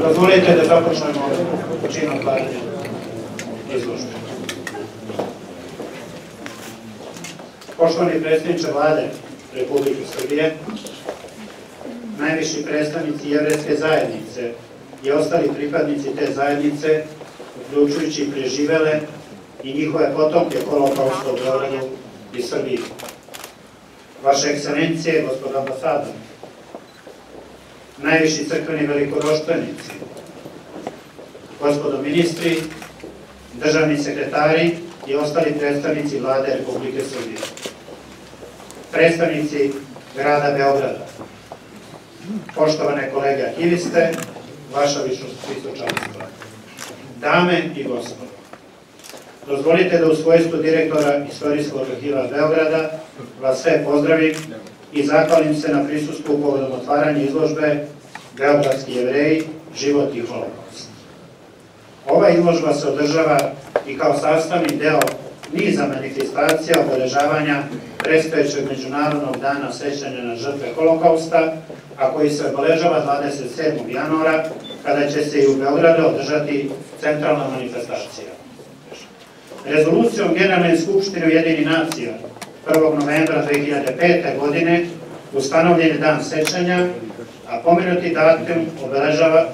Dozvolite da započnemo činom otvaranja izložbe. Poštovani predsjedniče Vlade Republike Srbije, najviši predstavnici Jevrejske zajednice i ostali pripadnici te zajednice, uključujući i preživele i njihove potomke Holokausta u Beogradu i Srbiji, Vaše ekscelencije, gospodo ambasadori, najviši crkveni velikodoštvenici, gospodo ministri, državni sekretari i ostali predstavnici Vlade Republike Srbije, predstavnici grada Beograda, poštovane kolege arhiviste, vaša visočanstva, dame i gospodo, dozvolite da u svojstvu direktora Istorijskog arhiva Beograda vas sve pozdravim i zahvalim se na prisustvu povodom otvaranja izložbe Beogradski Jevreji, život i holokaust. Ova izložba se održava i kao sastavni deo niza manifestacija obeležavanja predstojećeg Međunarodnog dana sećanja na žrtve holokausta, a koji se obeležava 27. januara, kada će se i u Beogradu održati centralna manifestacija. Rezolucijom Generalne skupštine Ujedinjenih nacija 1. novembra 2005. godine ustanovljen je dan sećanja, a pomenuti datum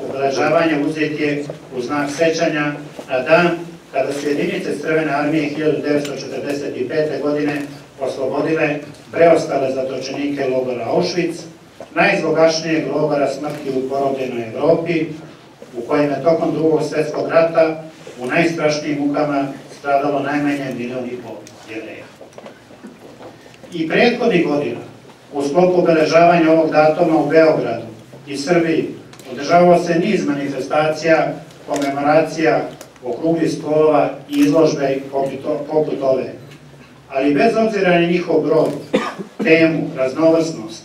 obeležavanja uzet je u znak sećanja na dan kada su jedinice Crvene armije 1945. godine oslobodile preostale zatočenike logora Auschwitz, najzlogašnijeg logora smrti u porobljenoj Evropi, u kojem je tokom Drugog svjetskog rata u najstrašnijim mukama stradalo najmanje 1,5 miliona Jevreja. I prethodnih godina, u sklopu obeležavanja ovog datuma u Beogradu i Srbiji, održavao se niz manifestacija, komemoracija, okruglih stolova i izložbe poput ove. Ali bez obzira na njihov broj, temu, raznovrsnost,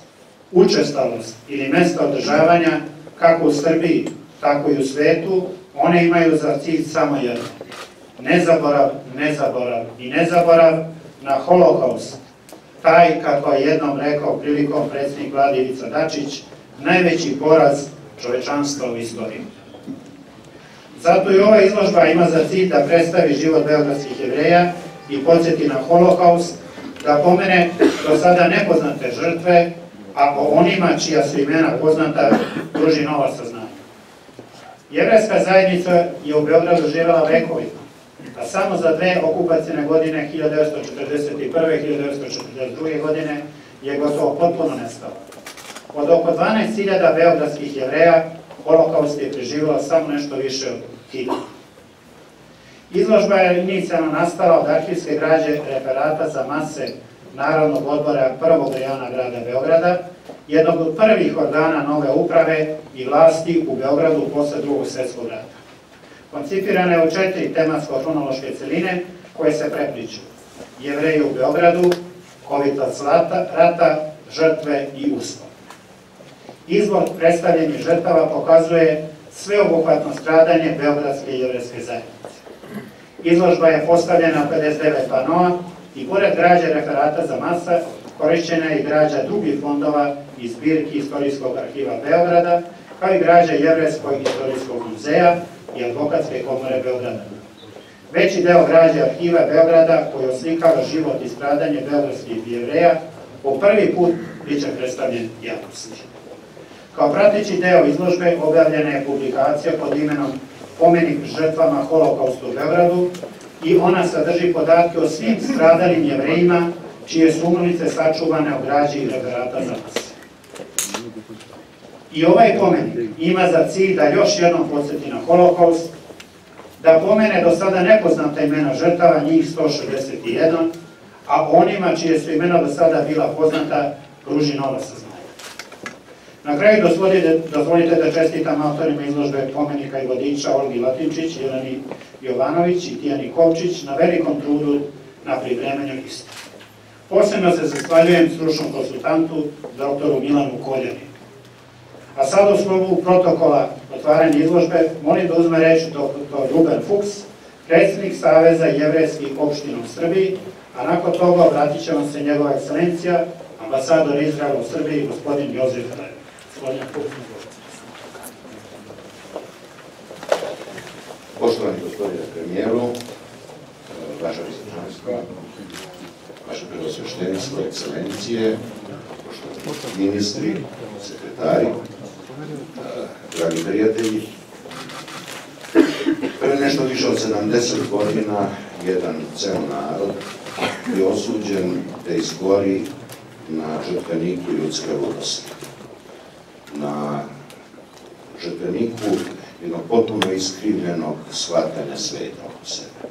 učestalost ili mesta održavanja, kako u Srbiji, tako i u svetu, one imaju za cilj samo jedno. Nezaborav, nezaborav i nezaborav na holokaust, taj, kako je jednom rekao prilikom predsjednik Vlade Ivica Dačić, najveći poraz čovečanstva u istoriji. Zato i ova izložba ima za cilj da predstavi život beogradskih Jevreja i podsjeti na holokaust, da pomene do sada nepoznate žrtve, a o onima čija su imena poznata pruži nova saznanja. Jevrejska zajednica je u Beogradu živjela vekovima, a samo za dve okupacione godine, 1941. i 1942. godine, je gotovo potpuno nestala. Od oko 12.000 beogradskih Jevreja holokaust je preživjela samo nešto više od 1000. Izložba je inicijalno nastala od arhivske građe referata za mase Narodnog odbora prvog rejona grada Beograda, jednog od prvih organa nove uprave i vlasti u Beogradu posle Drugog svjetskog rata. Koncipirana je u 4 tematsko-hronološke celine koje se prepliču: Jevreji u Beogradu, Kovitac rata, žrtve i uslov. Izbor predstavljenih žrtava pokazuje sveobuhvatno stradanje Beogradske jevrejske zajednice. Izložba je postavljena 59 panoa i pored građe referata za masa korišćena je i građa drugih fondova iz zbirki Istorijskog arhiva Beograda, kao i građa Jevrejskog istorijskog muzeja i Advokatske komore Beograda. Veći deo građe arhiva Beograda, koji oslikava život i stradanje beogradskih Jevreja, po prvi put biće predstavljen javnosti. Kao prateći deo izložbe objavljena je publikacija pod imenom Pomenik žrtvama holokausta u Beogradu i ona sadrži podatke o svim stradalim Jevrejima čije su umrlice sačuvane u građi i referata za mase. I ovaj pomenik ima za cilj da još jednom podsjeti na holokaust, da pomene do sada nepoznata imena žrtava, njih 161, a onima čije su imena do sada bila poznata pruži nova saznanja. Na kraju dozvolite da čestitam autorima izložbe pomenika i vodiča Olgi Latinčić, Jeleni Jovanović i Tijani Kovčić na velikom trudu na pripremanju iste. Posebno se zahvaljujem stručnom konsultantu, doktoru Milanu Koljani. A sad u sklopu protokola otvaranja izložbe molim da uzme reč dr. Ruben Fuchs, predsjednik Saveza jevrejskih opština u Srbiji, a nakon toga obratit će vam se njegova ekscelencija, ambasador Izraela u Srbiji, gospodin Jozef Lev. Gospodin Fuchs. Poštovani gospodine premijeru, vaša visočanstva, vaše preosveštenstvo, ekscelencije, poštovani ministri, sekretari, dragi prijatelji, pre nešto više od 70 godina jedan ceo narod je osuđen da izgori na žrtveniku ljudske ludosti, na žrtveniku jednog potpuno iskrivljenog shvatanja sveta oko sebe.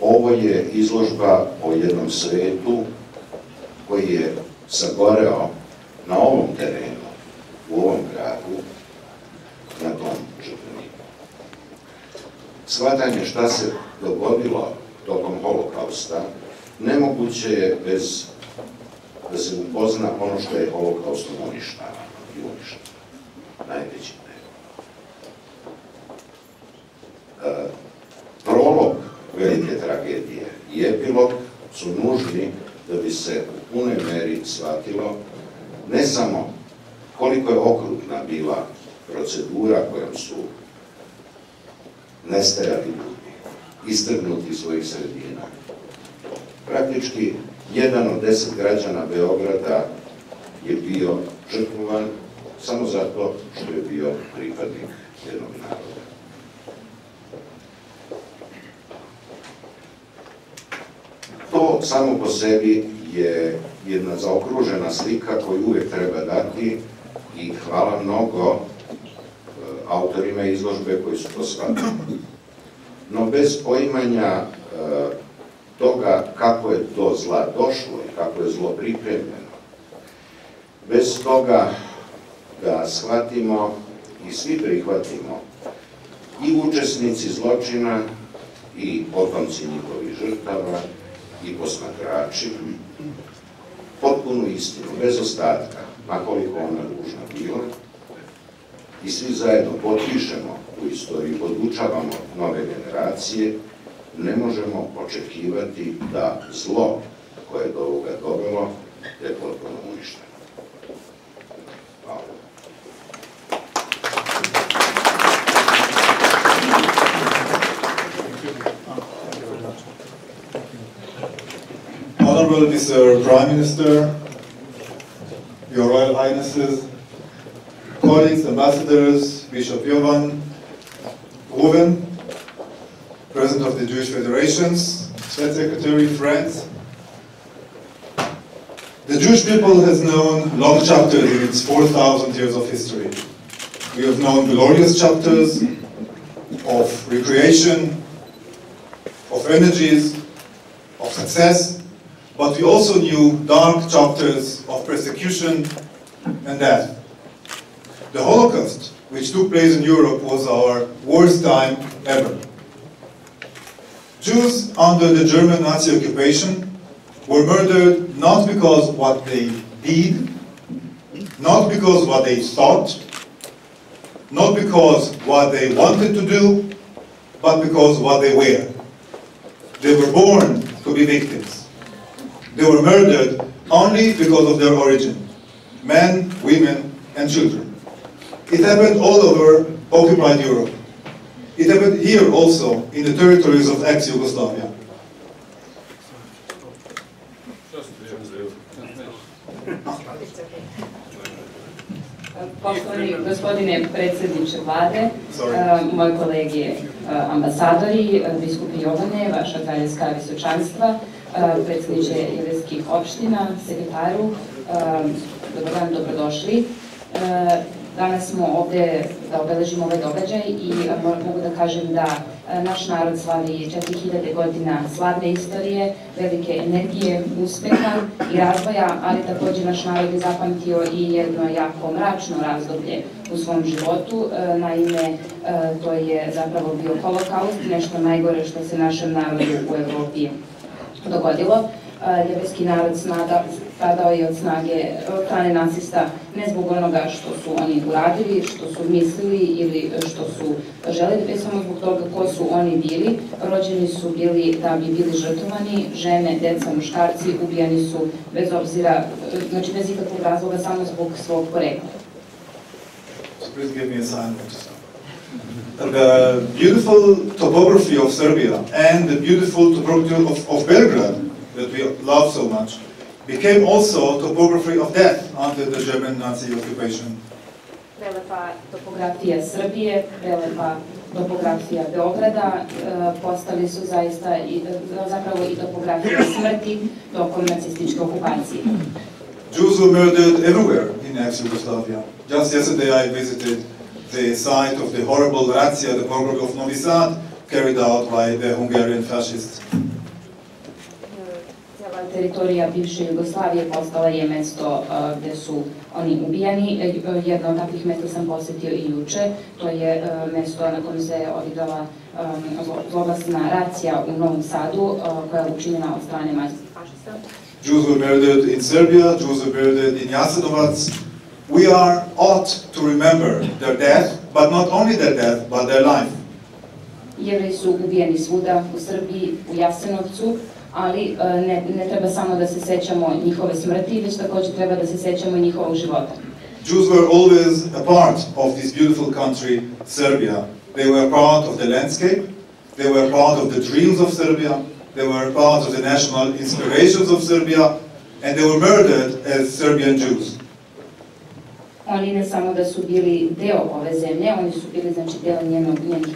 Ovo je izložba o jednom svetu koji je sagoreo na ovom terenu, u ovom gradu, na tom žrtveniku. Shvatanje šta se dogodilo tokom holokausta nemoguće je bez da se upozna ono što je holokaustom uništavano i uništeno. Najveći deo. Prolog velike tragedije i epilog su nužni da bi se u punoj meri shvatilo ne samo koliko je okrutna bila procedura kojom su nestajali ljudi, istrgnuti iz svojih sredina. Praktički 1 od 10 građana Beograda je bio žrtvovan samo zato što je bio pripadnik jednog naroda. To samo po sebi je jedna zaokružena slika koju uvijek treba dati i hvala mnogo autorima izložbe koji su to shvatili. No bez poimanja toga kako je do zla došlo i kako je zlo pripremljeno, bez toga da shvatimo i svi prihvatimo i učesnici zločina i potomci njihovih žrtava i posmatrači potpunu istinu, bez ostatka, makoliko ona ružna bila, i svi zajedno potpišemo tu istoriju, podučavamo nove generacije, ne možemo očekivati da zlo koje je do ovoga dovelo je potpuno uništeno. Hvala. Honorable Mr. Prime Minister, Your Royal Highnesses, colleagues, ambassadors, Bishop Jovan, Ruben, President of the Jewish Federations, State Secretary, friends. The Jewish people has known long chapters in its 4,000 years of history. We have known glorious chapters of recreation, of energies, of success, but we also knew dark chapters of persecution and death. The Holocaust, which took place in Europe, was our worst time ever. Jews under the German Nazi occupation were murdered not because of what they did, not because of what they thought, not because of what they wanted to do, but because of what they were. They were born to be victims. They were murdered only because of their origin, men, women, and children. It happened all over occupied Europe. It happened here also, in the territories of ex-Yugoslavia. Poštovani gospodine predsjedniče vlade, moji kolege ambasadori, biskupi Jovane, vaša kraljevska visočanstva, predsjedniče jevrejskih opština, sekretaru, dobar dan, dobrodošli. Danas smo ovde da obeležimo ovaj događaj i mogu da kažem da naš narod slavi 4000 godina slavne istorije, velike energije, uspeha i razvoja, ali takođe naš narod je zapamtio i jedno jako mračno razdoblje u svom životu. Naime, to je zapravo bio holokaust, nešto najgore što se našem narodu u Evropi dogodilo. Jevrejski narod stradao je od strane nacista ne zbog onoga što su oni uradili, što su mislili ili što su želeli, već samo zbog toga ko su oni bili. Rođeni su bili da bi bili žrtvovani, žene, deca, muškarci ubijani su bez obzira, znači bez ikakvog razloga, samo zbog svog porekla. Please give me a sign to stop. the beautiful topography of Serbia and the beautiful topography of Belgrade that we love so much became also topography of death under the German Nazi occupation. Prelepa topografija Srbije, prelepa topografija Beograda postali su zaista zapravo i topografija smrti tokom nacističke okupacije. Jews were murdered everywhere in ex-Yugoslavia. Just yesterday I visited the site of the horrible razzia, the pogrom of Novi Sad, carried out by the Hungarian fascists. Cijela teritorija bivše Jugoslavije postala je mesto gde su oni ubijani. Jedno od takvih mesta sam posjetio i juče. To je mesto na kojem se odigrala zloglasna racija u Novom Sadu, koja je učinjena od strane fašista. Jews were murdered in Serbia, Jews were murdered in Jasenovac. We are ought to remember their death, but not only their death, but their life. Jevreji su ubijeni svuda, u Srbiji, u Jasenovcu, ali ne treba samo da se sećamo njihove smrti, već također treba da se sećamo njihovog života. Jews were always a part of this beautiful country, Serbia. They were a part of the landscape, they were a part of the dreams of Serbia, they were a part of the national inspirations of Serbia, and they were murdered as Serbian Jews. Oni ne samo da su bili deo ove zemlje, oni su bili znači deo njenih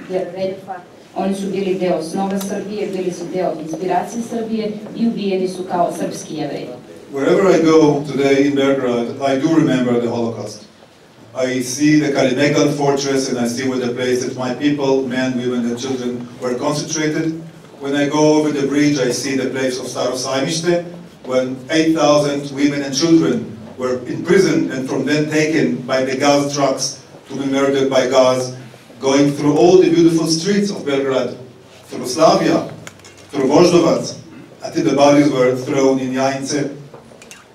reljefa, oni su bili deo snova Srbije, bili su deo inspiracije Srbije i ubijeni su kao srpski Jevreji. Wherever I go today in Belgrade, I do remember the Holocaust. I see the Kalemegdan fortress and I see where the place that my people, men, women and children were concentrated. When I go over the bridge, I see the place of Staro Sajmište, when 8,000 women and children were imprisoned and from then taken by the gas trucks to be murdered by gas, going through all the beautiful streets of Belgrade, through Slavia, through Voždovac, until the bodies were thrown in Jajince.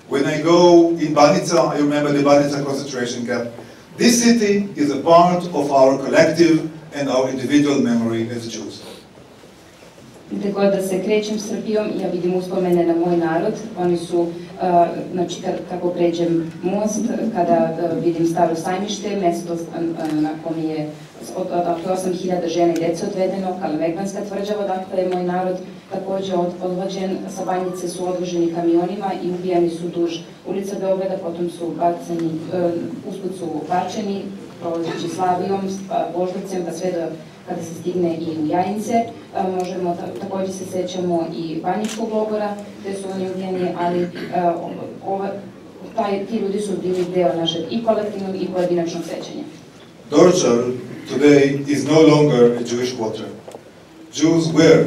When I go in Banica, I remember the Banica concentration camp. This city is a part of our collective and our individual memory as Jews. Gde god da se krećem Srbijom, ja vidim uspomene na moj narod. Oni su, znači kako pređem most, kada vidim Staro Sajmište, mesto na kom je odakle 8.000 žena i dece odvedeno, Kalemegdanska tvrđava, dakle je moj narod također odvođen, sa Banjice su odvoženi kamionima i ubijani su duž ulica Beograda, potom su baceni, usput su bačeni, prolazeći Slavijom, Voždovcem, pa sve do kada se stigne i u Jajince. Možemo, također se sećamo i Banjičkog logora, gde su oni ubijeni, ali ti ljudi su bili deo našeg i kolektivnog i pojedinačnog sećanja. Dorchar today is no longer a Jewish quarter. Jews were,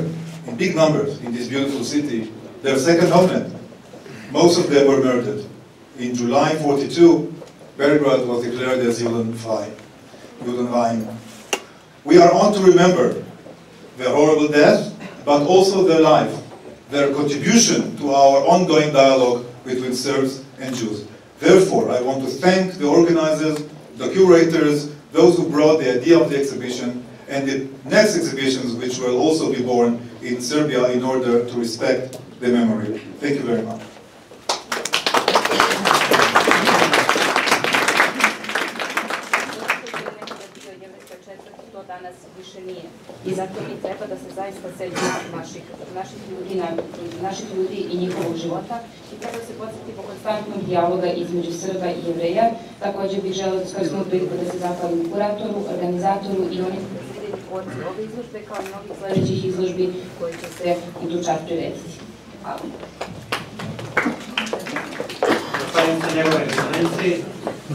in big numbers, in this beautiful city, their second homeland. Most of them were murdered. In July 1942, Belgrade was declared as Judenrein. We are on to remember their horrible death, but also their life, their contribution to our ongoing dialogue between Serbs and Jews. Therefore, I want to thank the organizers, the curators, those who brought the idea of the exhibition, and the next exhibitions which will also be born in Serbia in order to respect the memory. Thank you very much. Danas više nije. I zato mi treba da se zaista sećamo naših ljudi i njihovog života i treba se podsjetiti po konstantnog dijaloga između Srba i Jevreja. Također bih želeo da iskoristimo priliku da se zahvalim kuratoru, organizatoru i onih koji su bili tvorci ove izložbe kao i mnogih sledećih izložbi koji će se idući prirediti. Hvala. Zahvaljujem se njegove ekscelenciji.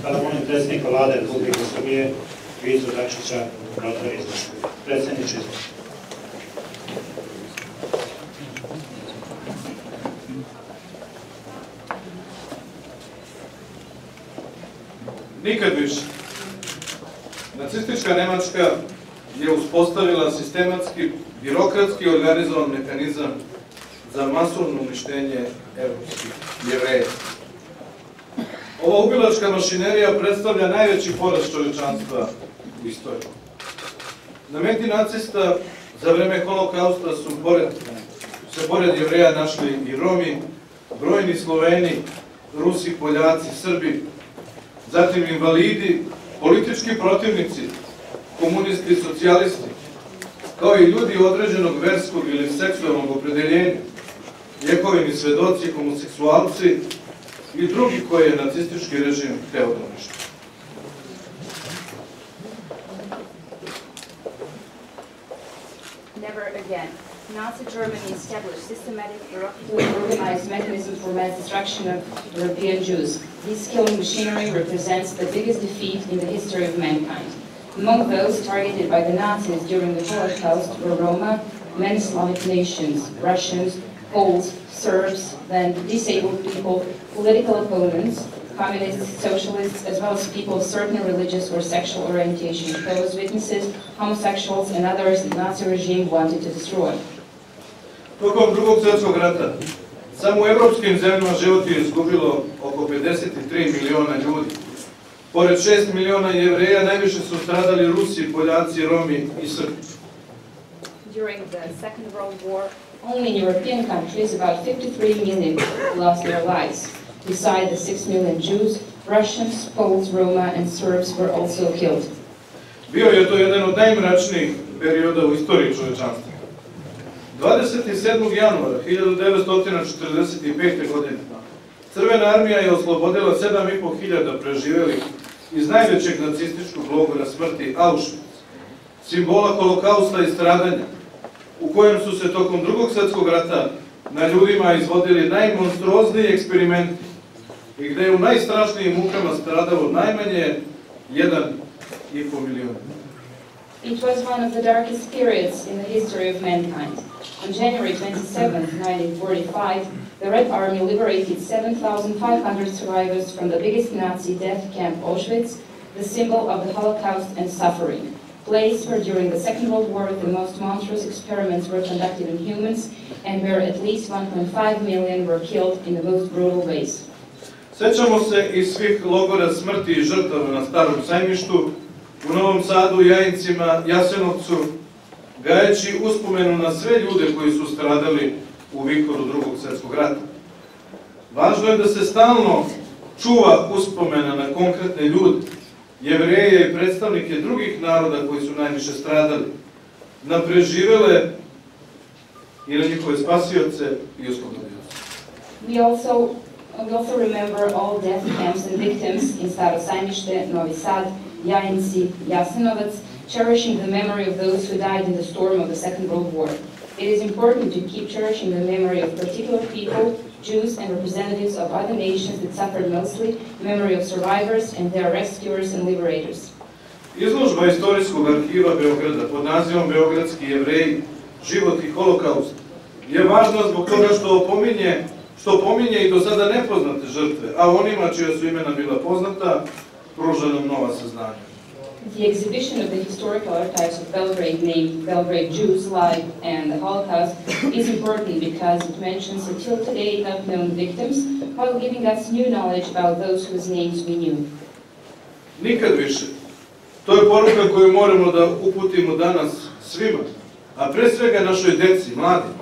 Kada molim predsjednika Vlade Republike Srbije, Ivicu Dačića, da otvori izložbu. Predsjedniče izložbe. Nikad više. Nacistička Nemačka je uspostavila sistematski, birokratski organizovan mehanizam za masovno uništenje evropskih Jevreja. Ova ubilačka mašinerija predstavlja najveći poraz čovječanstva u istoriji. Na meti nacista za vreme Holokausta su se pored Jevreja našli i Romi, brojni Sloveni, Rusi, Poljaci, Srbi, zatim invalidi, politički protivnici, komunisti i socijalisti, kao i ljudi određenog verskog ili seksualnog opredeljenja, Jehovini svedoci, homoseksualci i drugi koje je nacistički režim hteo da uništi. Never again. Nazi Germany established systematic organized mechanisms for mass destruction of European Jews. This killing machinery represents the biggest defeat in the history of mankind. Among those targeted by the Nazis during the Holocaust were Roma, many Slavic nations, Russians, Poles, Serbs, then disabled people, political opponents, communists, socialists, as well as people of certain religious or sexual orientation, Jehovah's Witnesses, homosexuals, and others the Nazi regime wanted to destroy. Tokom Drugog svjetskog rata, samo u evropskim zemljama život je izgubilo oko 53 miliona ljudi. Pored 6 miliona Jevreja, najviše su stradali Rusi, Poljaci, Romi i Srbi. During the Second World War, only in European countries, about 53 million lost their lives. Beside the 6 million Jews, Russians, Poles, Roma, and Serbs were also killed. Bio je to jedan od najmračnijih perioda u istoriji čovečanstva. 27. januara 1945. godine Crvena armija je oslobodila 7.500 preživelih iz najvećeg nacističkog logora smrti Auschwitz, simbola holokausta i stradanja, u kojem su se tokom Drugog svjetskog rata na ljudima izvodili najmonstruozniji eksperimenti i gde je u najstrašnijim mukama stradalo najmanje 1,5 miliona. It was one of the darkest periods in the history of mankind. On January 27, 1945, the Red Army liberated 7,500 survivors from the biggest Nazi death camp Auschwitz, the symbol of the Holocaust and suffering, place where during the Second World War the most monstrous experiments were conducted on humans and where at least 1.5 million were killed in the most brutal ways. Sećamo se i svih logora smrti i žrtava na Starom sajmištu, u Novom Sadu, Jajincima, Jasenovcu, gajeći uspomenu na sve ljude koji su stradali u vihoru Drugog svjetskog rata. Važno je da se stalno čuva uspomena na konkretne ljude, Jevreje i predstavnike drugih naroda koji su najviše stradali, na preživele i na njihove spasioce i oslobodioce. We also remember all death camps and victims in Staro Sajmište, Novi Sad, Jajinci, Jasenovac, cherishing the memory of those who died in the storm of the Second World War. It is important to keep cherishing the memory of particular people, Jews and representatives of other nations that suffered mostly, memory of survivors and their rescuers and liberators. Izložba Istorijskog arhiva Beograda pod nazivom Beogradski Jevreji, život i holokaust je važna zbog toga što pominje i do sada nepoznate žrtve, a onima čija su imena bila poznata, pruža nam nova saznanja. The exhibition of the historical archives of Belgrade named Belgrade Jews Life and the Holocaust is important because it mentions until today not known victims while giving us new knowledge about those whose names we knew. Nikad više. To je poruka koju moramo da uputimo danas svima, a pre svega našoj deci, mladima.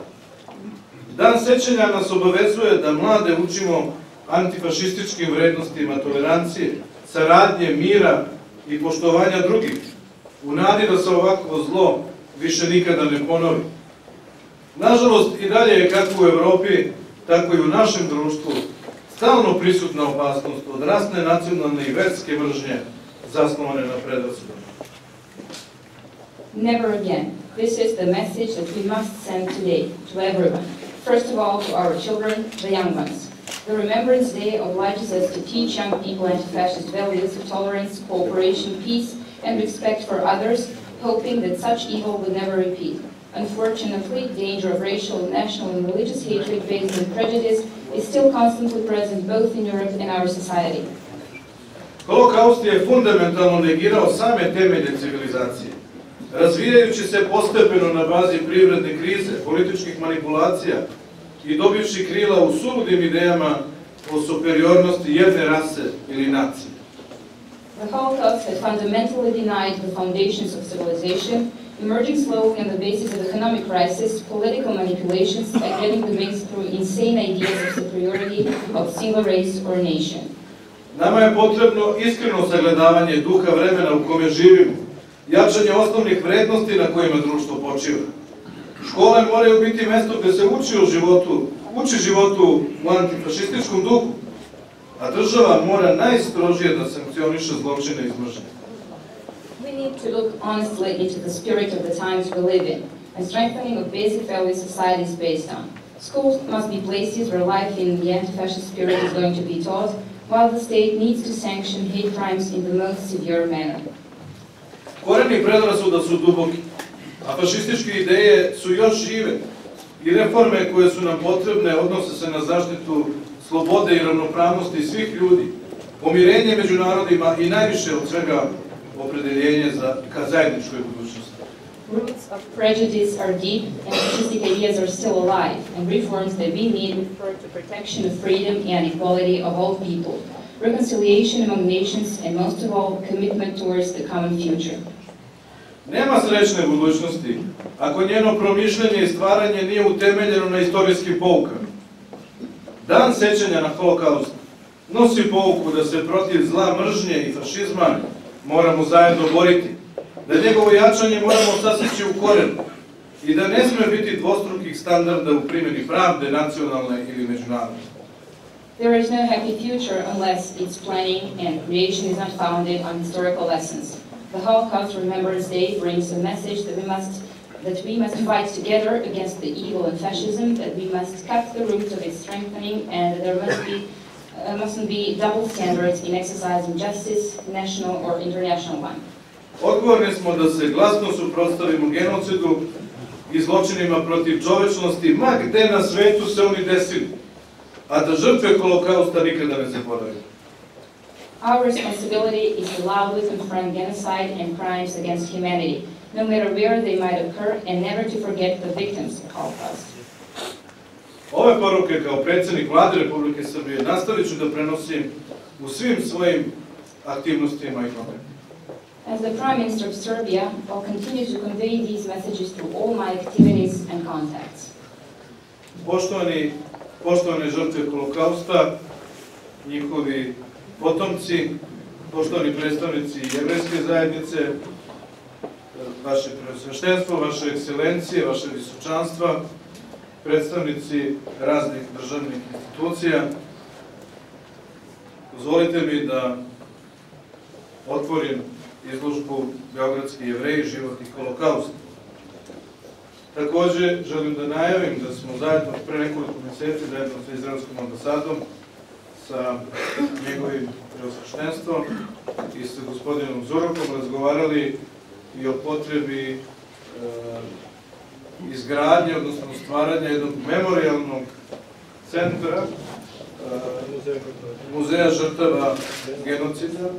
Dan sećanja nas obavezuje da mlade učimo antifašističkim vrednostima tolerancije, saradnje, mira i poštovanja drugih, u nadi da se ovakvo zlo više nikada ne ponovi. Nažalost, i dalje je kako u Evropi, tako i u našem društvu stalno prisutna opasnost od rasne, nacionalne i verske mržnje zasnovane na predrasudama. Never again. This is the message that we must send today to everyone. First of all, to our children, the young ones. The Remembrance Day obliges us to teach young people anti-fascist values of tolerance, cooperation, peace, and respect for others, hoping that such evil would never repeat. Unfortunately, the danger of racial, national, and religious hatred based on prejudice is still constantly present both in Europe and our society. Holokaust je fundamentalno negirao same temelje civilizacije, razvijajući se postepeno na bazi privredne krize, političkih manipulacija i dobivši krila u suludim idejama o superiornosti jedne rase ili nacije. The Holocaust had fundamentally denied the foundations of civilization, emerging slowly on the basis of economic crisis, political manipulations, and getting the mix through insane ideas of superiority of single race or nation. Nama je potrebno iskreno sagledavanje duha vremena u kome živimo, jačanje osnovnih vrednosti na kojima društvo počiva. Škole moraju biti mesto gde se uči životu u antifašističkom duhu, a država mora najstrožije da sankcioniše zločine iz mržnje. We need to look honestly into the spirit of the times we live in, and strengthening of basic values society is based on. Schools must be places where life in the anti-fascist spirit is going to be taught, while the state needs to sanction hate crimes in the most severe manner. Koreni predrasuda su duboki, a fašističke ideje su još žive i reforme koje su nam potrebne odnose se na zaštitu slobode i ravnopravnosti svih ljudi, pomirenje među narodima i najviše od svega opredeljenje ka zajedničkoj budućnosti. Roots of prejudice are deep and fascistic ideas are still alive, and reforms that we need refer to protection of freedom and equality of all people, reconciliation among nations, and most of all, commitment towards the common future. Nema srećne budućnosti ako njeno promišljanje i stvaranje nije utemeljeno na istorijskim poukama. Dan sećanja na Holokaust nosi pouku da se protiv zla, mržnje i fašizma moramo zajedno boriti, da njegovo jačanje moramo saseći u korenu i da ne sme biti dvostrukih standarda u primjeni pravde, nacionalne ili međunarodne. There is no happy future unless its planning and creation is not founded on historical lessons. The Holocaust Remembrance Day brings a message that we must fight together against the evil and fascism, that we must cut the roots of its strengthening, and that there mustn't be double standards in exercising justice, national or international one. Odgovorni smo da se glasno suprotstavimo genocidu i zločinima protiv čovečnosti, ma gde na svetu se oni desili, a da žrtve Holokausta nikada ne zaboravimo. Our responsibility is to loudly confront genocide and crimes against humanity, no matter where they might occur, and never to forget the victims of Holocaust. Ove poruke kao predsjednik Vlade Republike Srbije nastavit ću da prenosim u svim svojim aktivnostima i programima. As the Prime Minister of Serbia, I'll continue to convey these messages through all my activities and contacts. Poštovane žrtve Holokausta, njihovi potomci, poštovani predstavnici jevrejske zajednice, vaše preosveštenstvo, vaše ekscelencije, vaše visočanstva, predstavnici raznih državnih institucija, dozvolite mi da otvorim izložbu Beogradski jevreji, život i Holokaust. Takođe, želim da najavim da smo zajedno pre nekoliko meseci, zajedno sa izraelskom ambasadom, sa njegovim preosveštenstvom i sa gospodinom Zurokom razgovarali i o potrebi izgradnje, odnosno stvaranja jednog memorijalnog centra, muzeja žrtava genocida,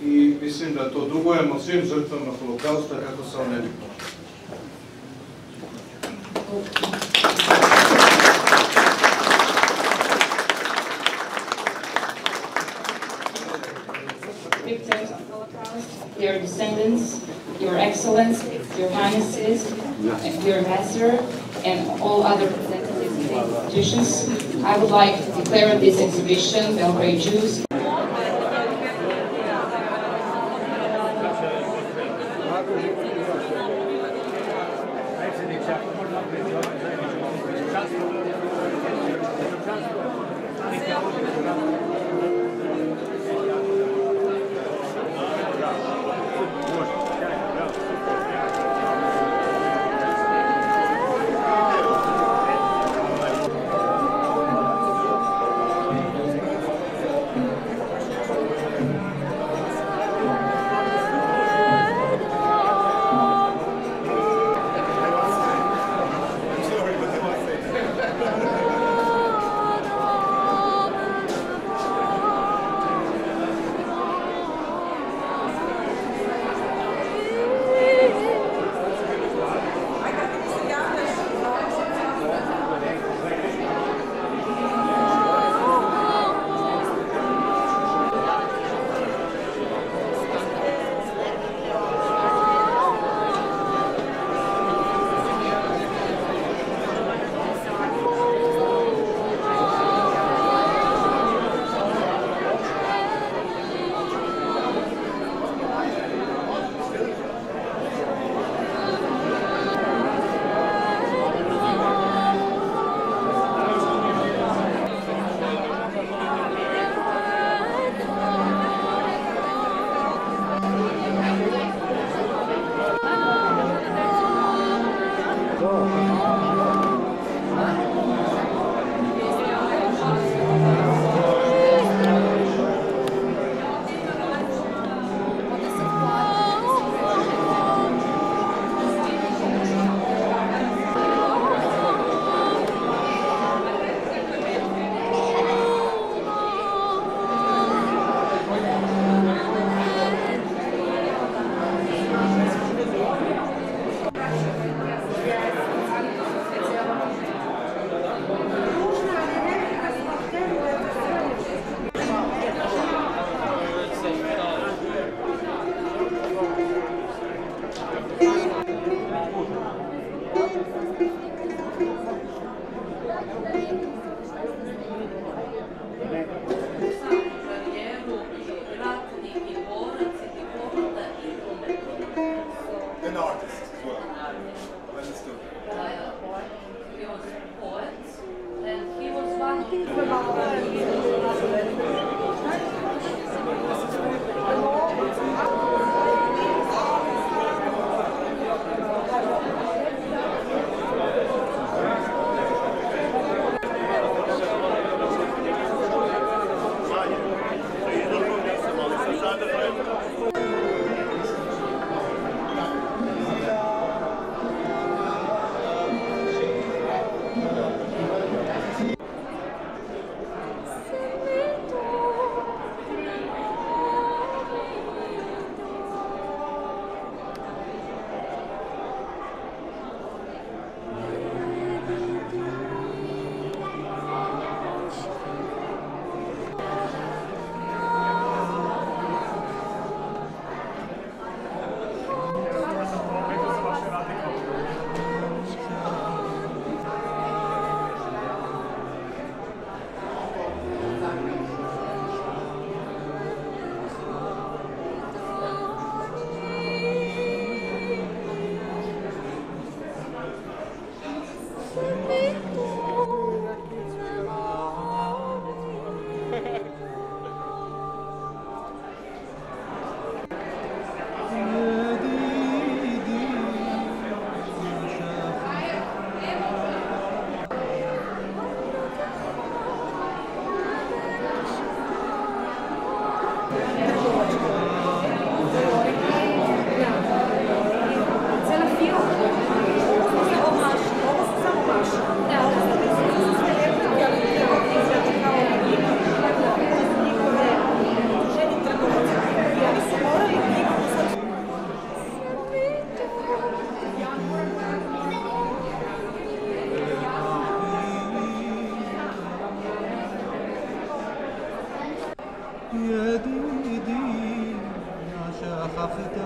i mislim da to dugujemo svim žrtvama Holokausta kako se on ne bi prošao. Victims of Holocaust, their descendants, Your Excellence, Your Highnesses, Your Ambassador, and all other representatives of the institutions, I would like to declare this exhibition, Belgrade Jews, ידידי, שכחת